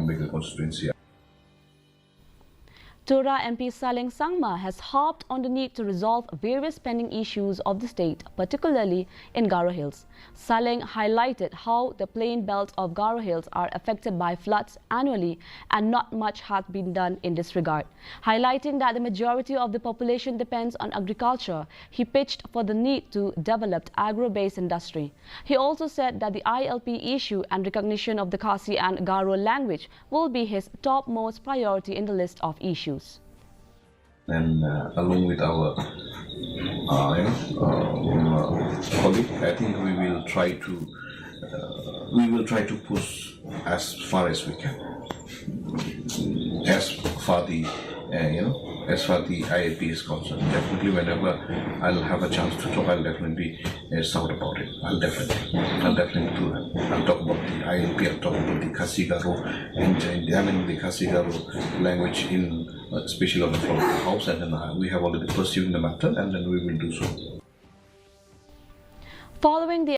Ambedkar constituency. Tura MP Saleng Sangma has harped on the need to resolve various pending issues of the state, particularly in Garo Hills. Saleng highlighted how the plain belt of Garo Hills are affected by floods annually and not much has been done in this regard. Highlighting that the majority of the population depends on agriculture, he pitched for the need to develop agro-based industry. He also said that the ILP issue and recognition of the Khasi and Garo language will be his topmost priority in the list of issues. And along with our colleague, I think we will try to push as far as we can, as far the IAP is concerned. Definitely, whenever I'll have a chance to talk, I'll definitely shout about it. I'll definitely do that. I'll talk about the ILP. I'll talk about the Khasi Garo and the Khasi Garo language in especially on the floor of the house, and then we have already pursued the matter, and then we will do so. Following the